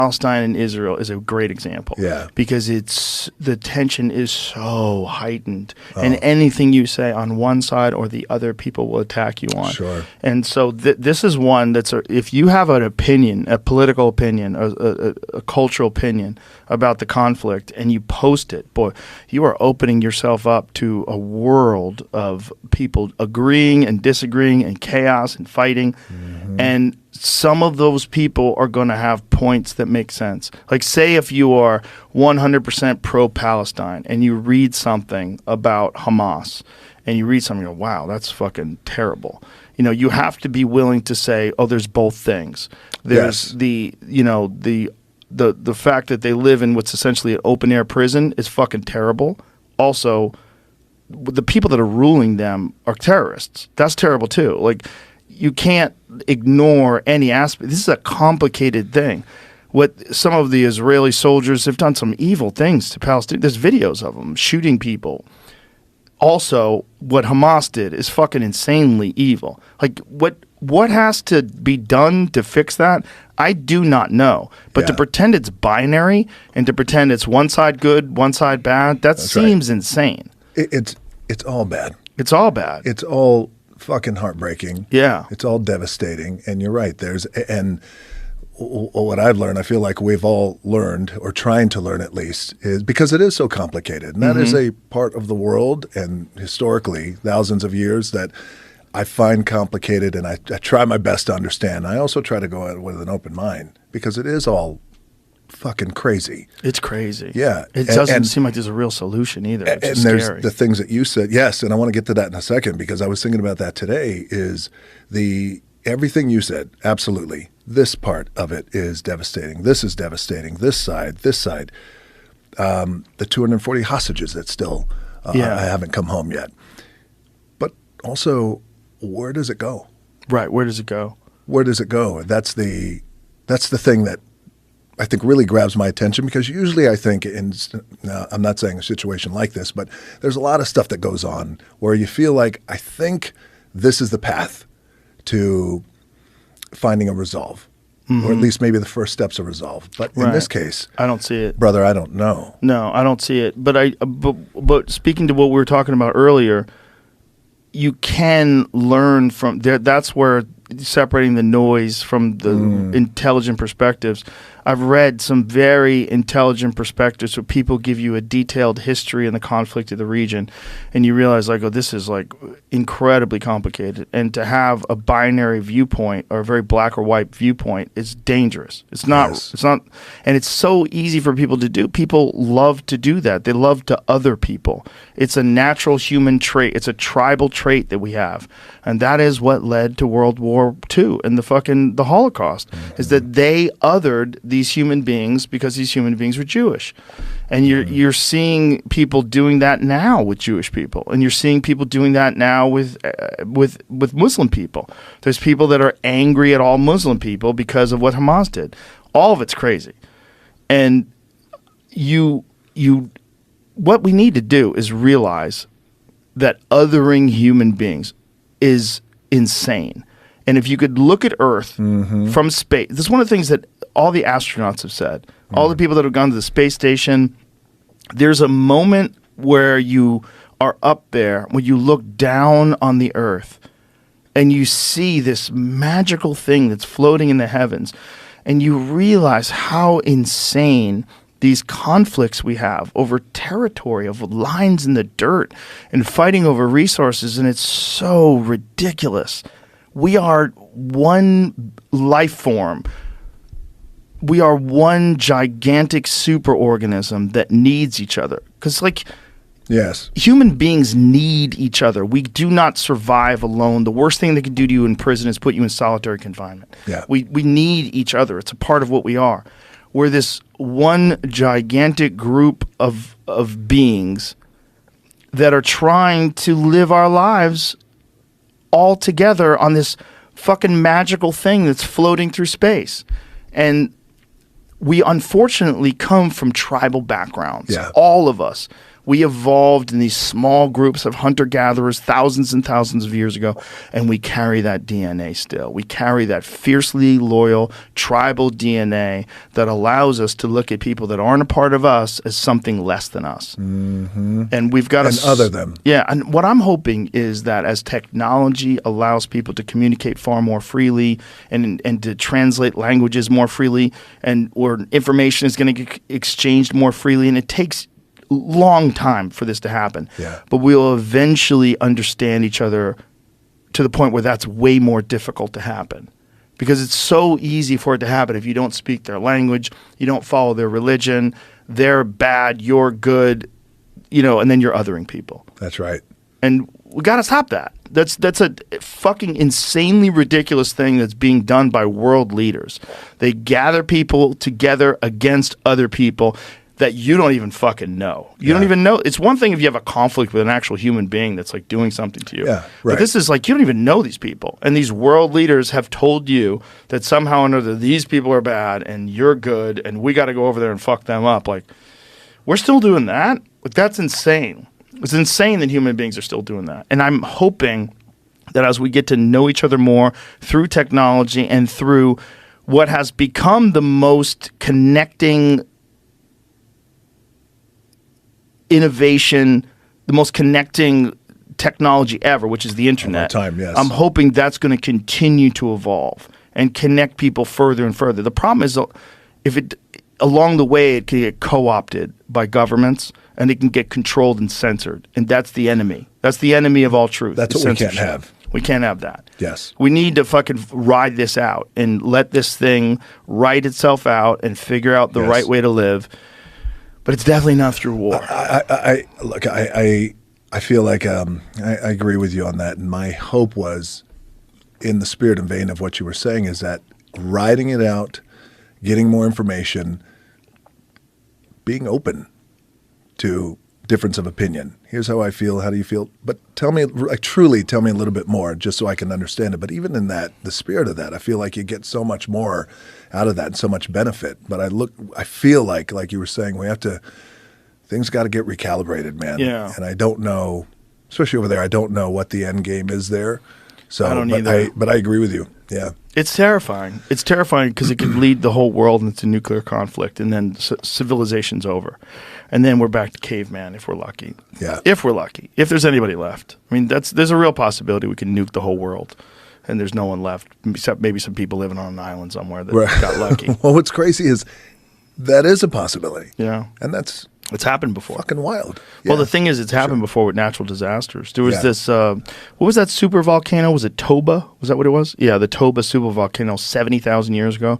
Palestine and Israel is a great example. Yeah. Because the tension is so heightened. And anything you say on one side or the other, people will attack you on. Sure. And so this is one that's, if you have an opinion, a political opinion, a cultural opinion about the conflict, and you post it, boy, you are opening yourself up to a world of people agreeing and disagreeing and chaos and fighting. And some of those people are going to have points that make sense. Like, say if you are 100% pro-Palestine and you read something about Hamas and you read something, you go, wow, that's fucking terrible. You know, you have to be willing to say, oh, there's both things. There's the fact that they live in what's essentially an open-air prison is fucking terrible. Also, the people that are ruling them are terrorists. That's terrible too. Like, you can't ignore any aspect. This is a complicated thing. What some of the Israeli soldiers have done, some evil things to Palestine. There's videos of them shooting people. Also, what Hamas did is fucking insanely evil. Like, what has to be done to fix that? I do not know. But to pretend it's binary and to pretend it's one side good, one side bad, that seems insane. It's all bad. It's all bad. It's all fucking heartbreaking. Yeah. It's all devastating. And you're right. And what I've learned, I feel like we've all learned, or trying to learn at least, is because it is so complicated. And that is a part of the world, and historically, thousands of years, that I find complicated, and I try my best to understand. I also try to go at it with an open mind, because it is all fucking crazy. It's crazy. Yeah. It doesn't seem like there's a real solution either. It's there's scary. the things that you said. Yes, and I want to get to that in a second, because I was thinking about that today, is everything you said, absolutely. This part of it is devastating. This is devastating. This side. The 240 hostages that still haven't come home yet. But also, where does it go? Right. Where does it go? Where does it go? That's the thing that I think really grabs my attention, because usually I think now I'm not saying a situation like this, but there's a lot of stuff that goes on where you feel like, I think this is the path to finding a resolve, or at least maybe the first steps of resolve. But in this case, I don't see it, brother. I don't know. No, I don't see it. But speaking to what we were talking about earlier, you can learn from there. That's where separating the noise from the intelligent perspectives. I've read some very intelligent perspectives where people give you a detailed history in the conflict of the region, and you realize, like, oh, this is like incredibly complicated. And to have a binary viewpoint or a very black or white viewpoint is dangerous. It's not. Yes. It's not, and it's so easy for people to do. People love to do that. They love to other people. It's a natural human trait. It's a tribal trait that we have, and that is what led to World War II and the Holocaust. Is that they othered these human beings because these human beings were Jewish. And you're seeing people doing that now with Jewish people, and you're seeing people doing that now with Muslim people. There's people that are angry at all Muslim people because of what Hamas did. All of it's crazy. And what we need to do is realize that othering human beings is insane. And if you could look at Earth from space, this is one of the things that all the astronauts have said, all the people that have gone to the space station. There's a moment where you are up there, when you look down on the Earth and you see this magical thing that's floating in the heavens, and you realize how insane these conflicts we have over territory, of lines in the dirt and fighting over resources, and it's so ridiculous. We are one life form. We are one gigantic superorganism that needs each other. Because, like, yes, human beings need each other. We do not survive alone. The worst thing they can do to you in prison is put you in solitary confinement. Yeah. We need each other. It's a part of what we are. We're this one gigantic group of beings that are trying to live our lives all together on this fucking magical thing that's floating through space. And we unfortunately come from tribal backgrounds. Yeah. All of us. We evolved in these small groups of hunter-gatherers thousands and thousands of years ago, and we carry that DNA still. We carry that fiercely loyal tribal DNA that allows us to look at people that aren't a part of us as something less than us. Mm-hmm. And we've got to other them. Yeah, and what I'm hoping is that as technology allows people to communicate far more freely and to translate languages more freely, and or information is going to get exchanged more freely, and it takes long time for this to happen. Yeah. But we will eventually understand each other to the point where that's way more difficult to happen. Because it's so easy for it to happen if you don't speak their language, you don't follow their religion, they're bad, you're good, and then you're othering people. That's right. And we got to stop that. That's a fucking insanely ridiculous thing that's being done by world leaders. They gather people together against other people that you don't even fucking know. You don't even know. It's one thing if you have a conflict with an actual human being that's like doing something to you. Yeah, right. But this is like you don't even know these people. And these world leaders have told you that somehow or another these people are bad and you're good and we got to go over there and fuck them up. Like, we're still doing that? Like, that's insane. It's insane that human beings are still doing that. And I'm hoping that as we get to know each other more through technology and through what has become the most connecting innovation, the most connecting technology ever, which is the internet. Time, yes. I'm hoping that's going to continue to evolve and connect people further and further. The problem is if it along the way it can get co-opted by governments and it can get controlled and censored, and that's the enemy. That's the enemy of all truth. That's what we can't have. We can't have that. Yes. We need to fucking ride this out and let this thing write itself out and figure out the right way to live. But it's definitely not through war. I feel like I agree with you on that. And my hope was, in the spirit and vein of what you were saying, is that riding it out, getting more information, being open to difference of opinion. Here's how I feel. How do you feel? But truly tell me a little bit more just so I can understand it. But even in that, the spirit of that, I feel like you get so much more out of that and so much benefit. But I feel like you were saying, things got to get recalibrated, man. Yeah. And I don't know, especially over there, I don't know what the end game is there. So I don't either. But I agree with you. Yeah. It's terrifying. It's terrifying because it could lead the whole world into nuclear conflict, and then civilization's over. And then we're back to caveman if we're lucky. Yeah. If we're lucky. If there's anybody left. I mean, there's a real possibility we can nuke the whole world and there's no one left except maybe some people living on an island somewhere that got lucky. Well, what's crazy is that is a possibility. Yeah. And it's happened before. Fucking wild. Well, the thing is, it's happened before with natural disasters. There was this, what was that super volcano? Was it Toba? Was that what it was? Yeah, the Toba super volcano 70,000 years ago.